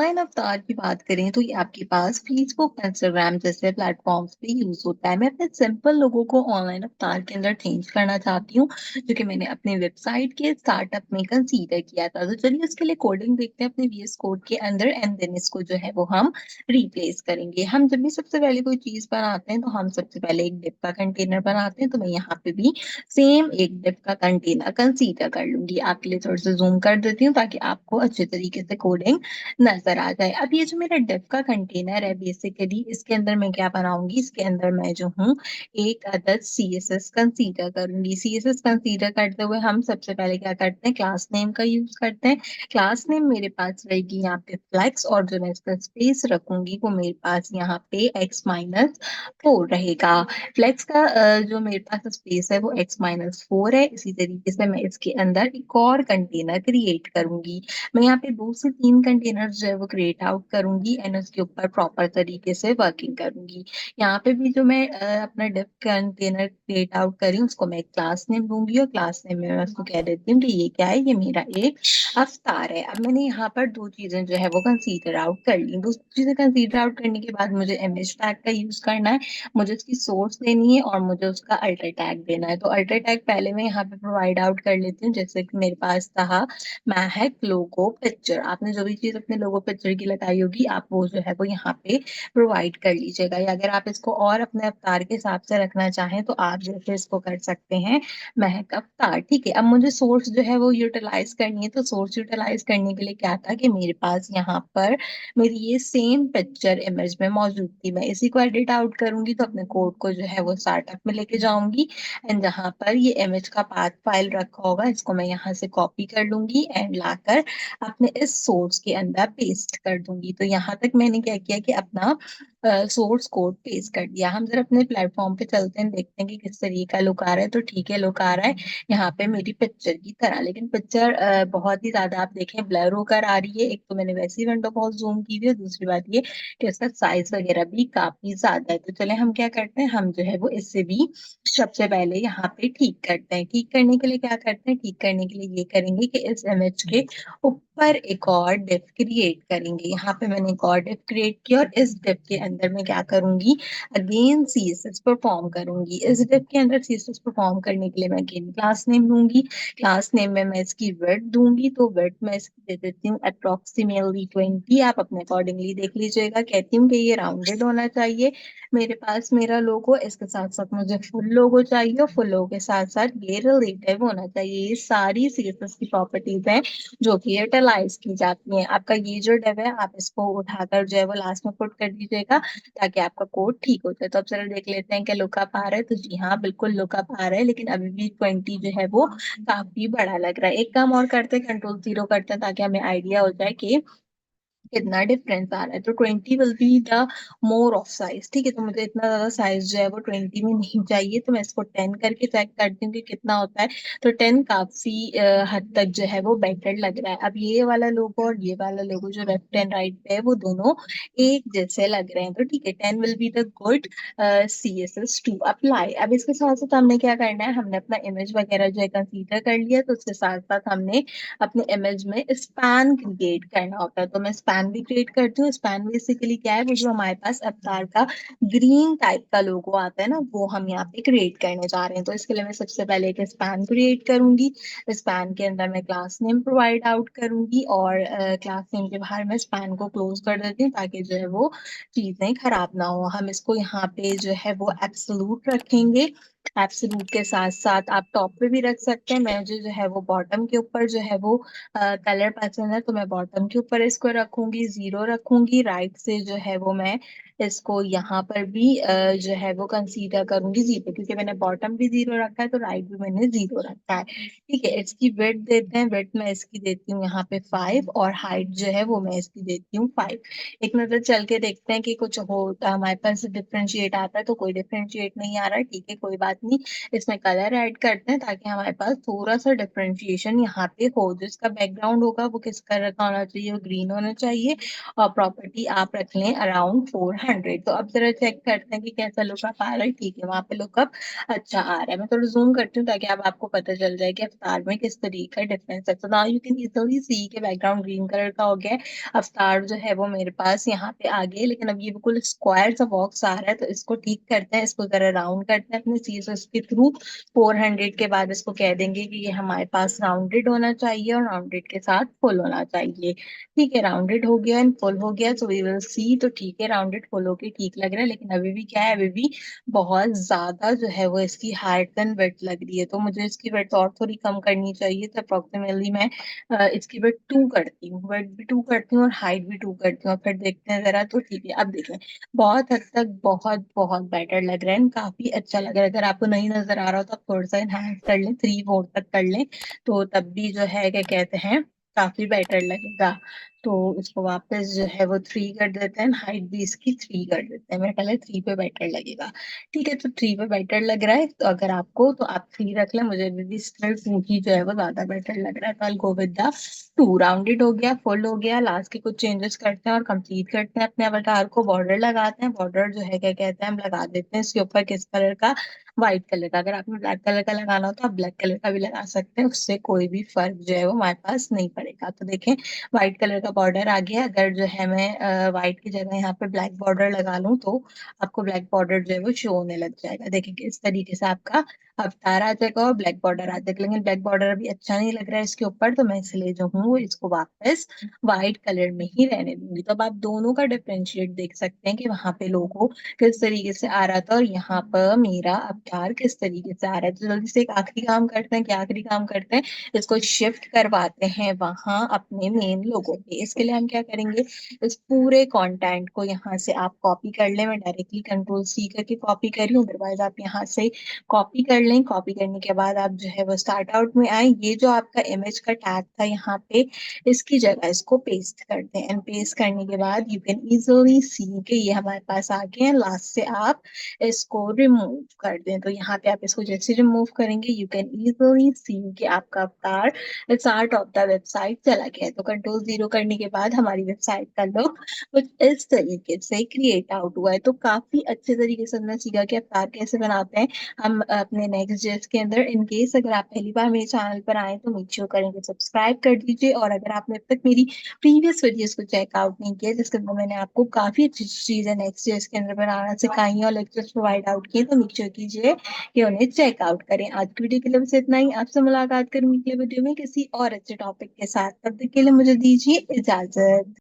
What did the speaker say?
Online अवतार की बात करें तो ये आपके पास फेसबुक, इंस्टाग्राम जैसे प्लेटफॉर्म्स पे यूज़ होता है। मैं अपने सिंपल लोगों को ऑनलाइन अवतार के अंदर चेंज करना चाहती हूँ, जो कि मैंने अपनी वेबसाइट के स्टार्टअप में कंसीडर किया था। तो चलिए उसके लिए कोडिंग देखते हैं अपने वीएस कोड के अंदर एंड देन इसको जो है वो हम रिप्लेस करेंगे। हम जब भी सबसे पहले कोई चीज़ बनाते हैं तो हम सबसे पहले एक डिप का कंटेनर बनाते हैं, तो मैं यहाँ पे भी सेम एक डिप का कंटेनर कंसीडर कर लूँगी। आपके लिए थोड़ा-सा ज़ूम कर देती हूँ ताकि आपको अच्छे तरीके से कोडिंग नज़र आ जाए। अब ये जो मेरा डिप का कंटेनर है बेसिकली इसके अंदर मैं क्या बनाऊँगी, इसके अंदर मैं जो हूँ एक अदद सीएसएस कंसीडर करूँगी। सीएसएस कंसीडर करते हुए हम सबसे पहले क्या करते हैं, क्लास नेम का यूज़ करते हैं। क्लास नेम मेरे पास रहेगी यहाँ पे फ्लेक्स और जो मैं इसका स्पेस रखूँगी वो मेरे पास यहाँ पे x-4 रहेगा। फ्लेक्स का जो मेरे पास स्पेस है वो x-4 है। इसी तरीके से मैं इसके अंदर एक और कंटेनर क्रिएट करूँगी। मैं यहाँ पे 2 से 3 कंटेनर्स जो है वो क्रिएट आउट करूँगी एंड उसके ऊपर प्रॉपर तरीके से वर्किंग करूँगी। यहाँ पे भी जो मैं अपना डिफ कंटेनर क्रिएट आउट कर रही हूँ उसको मैं एक क्लास नेम दूँगी और क्लास नेम में मैं उसको कह देती हूँ कि ये क्या है, ये मेरा एक अवतार है। अब मैंने यहाँ पर 2 चीज़ें जो है वो कंसीडर आउट कर ली। 2 चीज़ें कंसीडर आउट करने के बाद मुझे इमेज टैग का यूज़ करना है, मुझे उसकी सोर्स देनी है और मुझे उसका अल्टर टैग देना है। तो अल्टर टैग पहले मैं यहाँ पे प्रोवाइड आउट कर लेती हूँ, जैसे कि मेरे पास था महक लोगो पिक्चर। आपने जो भी चीज़ अपने लोगो पिक्चर की लगाई होगी, आप वो जो है वो यहाँ पे प्रोवाइड कर लीजिएगा, या अगर आप इसको और अपने अवतार के हिसाब से रखना चाहें तो आप जैसे इसको कर सकते हैं महक अवतार, ठीक है। अब मुझे सोर्स जो है वो यूटिलाइज़ करनी है, तो सोर्स यूटिलाइज़ करने के लिए क्या था कि मेरे पास यहाँ पर मेरी ये सेम पिक्चर इमेज में मौजूद थी। मैं इसी को एडिट आउट करूँगी तो अपने कोड को जो है वो स्टार्टअप में लेके जाऊँगी एंड जहाँ पर ये इमेज का पाथ फाइल रखा होगा इसको मैं यहाँ से कॉपी कर लूँगी एंड लाकर अपने इस सोर्स के अंदर पेस्ट कर दूँगी। तो यहाँ तक मैंने क्या किया कि अपना सोर्स कोड पेस्ट कर दिया। हम ज़रा अपने प्लेटफ़ॉर्म पे चलते हैं, देखते हैं कि किस तरीके का लुक आ रहा है। तो ठीक है, लुक आ रहा है यहाँ पे मेरी पिक्चर की तरह, लेकिन पिक्चर बहुत ही ज़्यादा आप देखें ब्लर होकर आ रही है। एक तो मैंने वैसे ही विंडो बहुत ज़ूम की हुई है, दूसरी बात ये कि इसका साइज़ वगैरह भी काफ़ी ज़्यादा है। तो चलें हम क्या करते हैं, हम जो है वो इससे भी सबसे पहले यहाँ पे ठीक करते हैं। ठीक करने के लिए क्या करते हैं, ठीक करने के लिए ये करेंगे कि इस इमेज के ऊपर एक और डिव क्रिएट करेंगे। यहाँ पे मैंने एक और डिव क्रिएट किया और इस डिव के अंदर मैं क्या करूँगी, अगेन सीएसएस परफॉर्म करूँगी। इस डिव के अंदर सीएसएस परफॉर्म करने के लिए मैं अगेन क्लास नेम लूँगी। क्लास नेम में मैं इसकी विड्थ दूँगी, तो विड्थ मैं इसकी दे देती हूँ अप्रॉक्सिमेटली 20। आप अपने अकॉर्डिंगली देख लीजिएगा। कहती हूँ कि ये राउंडेड होना चाहिए। मेरे पास मेरा लोगो, इसके साथ-साथ मुझे फुल लोगो चाहिए और फुल लोगो के साथ-साथ ये रिलेटिव होना चाहिए। ये सारी सीएसएस की प्रॉपर्टीज़ हैं जो कि यूटिलाइज़ की जाती हैं। आपका ये जो डिव है आप इसको उठाकर जो है वो लास्ट में पुट कर दीजिएगा ताकि आपका कोड ठीक हो जाए। तो अब ज़रा देख लेते हैं कि लुकअप आ रहा है, तो जी हाँ, बिल्कुल लुकअप आ रहा है, लेकिन अभी भी 20 जो है वो काफ़ी बड़ा लग रहा है। एक काम और करते हैं, कंट्रोल ज़ीरो करते हैं ताकि हमें आइडिया हो जाए कि कितना डिफरेंस आ रहा है। तो 20 will be the more of size, ठीक है? तो मुझे इतना ज़्यादा साइज़ जो है वो 20 में नहीं चाहिए, तो मैं इसको 10 करके चेक करती हूँ कि कितना होता है। तो 10 काफ़ी हद तक जो है वो बेटर लग रहा है। अब ये वाला लोगो और ये वाला लोगो जो लेफ्ट एंड राइट पे है वो दोनों एक जैसे लग रहे हैं। तो ठीक है, 10 will be the good CSS to apply. अब इसके साथ-साथ हमने क्या करना है, हमने अपना इमेज वगैरह जो है कंसीडर कर लिया, तो उसके साथ-साथ हमने अपने इमेज में स्पैन क्रिएट करना होता है। तो मैं स्पैन भी क्रिएट करती हूँ। स्पैन बेसिकली क्या है, वो जो हमारे पास अवतार का ग्रीन टाइप का लोगो आता है ना, वो हम यहाँ पे क्रिएट करने जा रहे हैं। तो इसके लिए मैं सबसे पहले एक स्पैन क्रिएट करूँगी। स्पैन के अंदर मैं क्लास नेम प्रोवाइड आउट करूँगी और क्लास नेम के बाहर मैं स्पैन को क्लोज कर देती हूँ ताकि जो है वो चीज़ें खराब ना हो। हम इसको यहाँ पे जो है वो एब्सोल्यूट रखेंगे। एब्सोल्यूट के साथ-साथ आप टॉप पे भी रख सकते हैं। मुझे जो है वो बॉटम के ऊपर जो है वो कलर पसंद है, तो मैं बॉटम के ऊपर इसको रखूँगी, 0 रखूँगी। राइट से जो है वो मैं इसको यहाँ पर भी जो है वो कंसीडर करूँगी 0, क्योंकि मैंने बॉटम भी 0 रखा है, तो राइट भी मैंने 0 रखा है। ठीक है, इसकी विड्थ देते हैं। विड्थ मैं इसकी देती हूँ यहाँ पे 5 और हाइट जो है वो मैं इसकी देती हूँ 5। एक नज़र चल के देखते हैं कि कुछ हो हमारे पास डिफरेंशिएट आता है, तो कोई डिफरेंशिएट नहीं आ रहा है। ठीक है, कोई बात नहीं, इसमें कलर ऐड करते हैं ताकि हमारे पास थोड़ा-सा डिफरेंशिएशन यहाँ पे हो। जो इसका बैकग्राउंड होगा वो किस कलर का होना चाहिए, वो ग्रीन होना चाहिए और प्रॉपर्टी आप रख लें अराउंड 400। तो अब ज़रा चेक करते हैं कि कैसा लुकअप आ रहा है। ठीक है, वहाँ पे लुकअप अच्छा आ रहा है। मैं थोड़ा ज़ूम करती हूँ ताकि अब आपको पता चल जाए कि अवतार में किस तरीके का डिफरेंस है। So now you can easily see कि बैकग्राउंड ग्रीन कलर का हो गया है। अवतार जो है वो मेरे पास यहाँ पे आ गई है, लेकिन अब ये बिल्कुल स्क्वायर सा बॉक्स आ रहा है, तो इसको ठीक करते हैं, इसको ज़रा राउंड करते हैं अपने सीज़र्स के थ्रू। 400 के बाद इसको कह देंगे कि ये हमारे पास राउंडेड होना चाहिए और राउंडेड के साथ फुल होना चाहिए। ठीक है, राउंडेड हो गया एंड फुल हो गया, सो वी विल सी। तो ठीक है, राउंडेड फुल होके ठीक लग रहा है, लेकिन अभी भी क्या है, अभी भी बहुत ज़्यादा जो है वो इसकी हाइट एंड विड्थ लग रही है, तो मुझे इसकी विड्थ और थोड़ी कम करनी चाहिए। तो अप्रोक्सिमेटली मैं इसकी विड्थ 2 करती हूँ, विड्थ भी 2 करती हूँ और हाइट भी 2 करती हूँ और फिर देखते हैं ज़रा। तो ठीक है, अब देखें, बहुत हद तक बहुत बेटर लग रहा है एंड काफ़ी अच्छा लग रहा है। अगर आपको नहीं नज़र आ रहा हो तो आप थोड़ा-सा एनहांस कर लें, 3/4 तक कर लें, तो तब भी जो है क्या कहते हैं, काफ़ी बेटर लगेगा। तो इसको वापस जो है वो 3 कर देते हैं, हाइट भी इसकी 3 कर देते हैं। मेरा ख्याल है 3 पे बेटर लगेगा। ठीक है, तो 3 पे बेटर लग रहा है, तो अगर आपको तो आप 3 रख लें, मुझे अभी भी स्टिल 2 ही जो है वो ज़्यादा बेटर लग रहा है, तो I will go with the 2। Rounded हो गया, फुल हो गया, लास्ट के कुछ चेंजेस करते हैं और कंप्लीट करते हैं अपने अवतार को। बॉर्डर लगाते हैं, बॉर्डर जो है क्या कहते हैं, हम लगा देते हैं इसके ऊपर किस कलर का, व्हाइट कलर का। अगर आपने ब्लैक कलर का लगाना हो तो आप ब्लैक कलर का भी लगा सकते हैं, उससे कोई भी फ़र्क जो है वो हमारे पास नहीं पड़ेगा। तो देखें, व्हाइट कलर का बॉर्डर आ गया। अगर जो है मैं व्हाइट की जगह यहाँ पे ब्लैक बॉर्डर लगा लूँ तो आपको ब्लैक बॉर्डर जो है वो शो होने लग जाएगा। देखिए किस तरीके से आपका अवतार आ जाएगा और ब्लैक बॉर्डर आ जाएगा, लेकिन ब्लैक बॉर्डर अभी अच्छा नहीं लग रहा है इसके ऊपर, तो मैं इसलिए जो हूँ इसको वापस व्हाइट कलर में ही रहने दूंगी। तो अब आप दोनों का डिफरेंशिएट देख सकते हैं कि वहां पे लोगो किस तरीके से आ रहा था और यहाँ पर मेरा अवतार किस तरीके से आ रहा है। तो जल्दी से एक आखिरी काम करते हैं, क्या आखिरी काम करते हैं, इसको शिफ्ट करवाते हैं वहां अपने मेन लोगो पे। इसके लिए हम क्या करेंगे, इस पूरे कंटेंट को यहाँ से आप कॉपी कर लें। मैं डायरेक्टली कंट्रोल सी करके कॉपी करी हूँ, अदरवाइज आप यहाँ से कॉपी कर लें। कॉपी करने के बाद आप जो है वो स्टार्ट आउट में आए, ये जो आपका इमेज का टैग था यहाँ पे, इसकी जगह इसको पेस्ट कर दें एंड पेस्ट करने के बाद यू कैन इजिली सी के ये हमारे पास आ गए हैं। लास्ट से आप इसको रिमूव कर दें, तो यहाँ पे आप इसको जैसे रिमूव करेंगे यू कैन इजिली सी कि आपका अवतार स्टार्ट ऑफ द वेबसाइट चला गया है। तो कंट्रोल 0 करने के बाद हमारी वेबसाइट का लुक कुछ इस तरीके से क्रिएट आउट हुआ है। तो काफी अच्छे तरीके से हमने सीखा कि अवतार कैसे बनाते हैं हम अपने नेक्स्ट जेस के अंदर। इन केस अगर आप पहली बार मेरे चैनल पर आए तो मेक श्योर करेंगे सब्सक्राइब कर दीजिए, और अगर आपने अब तक मेरी प्रीवियस वीडियोस को चेकआउट नहीं किया जिसके अंदर मैंने आपको काफी अच्छी चीजें नेक्स्ट जेस के अंदर बनाना सिखाई हैं और लेक्चर्स प्रोवाइड आउट किए, तो मेक श्योर कीजिए कि उन्हें चेकआउट करें। आज की वीडियो के लिए बस इतना ही, आपसे मुलाकात करूंगी अगले वीडियो में किसी और अच्छे टॉपिक के साथ। तब तक के लिए मुझे दीजिए इजाजत।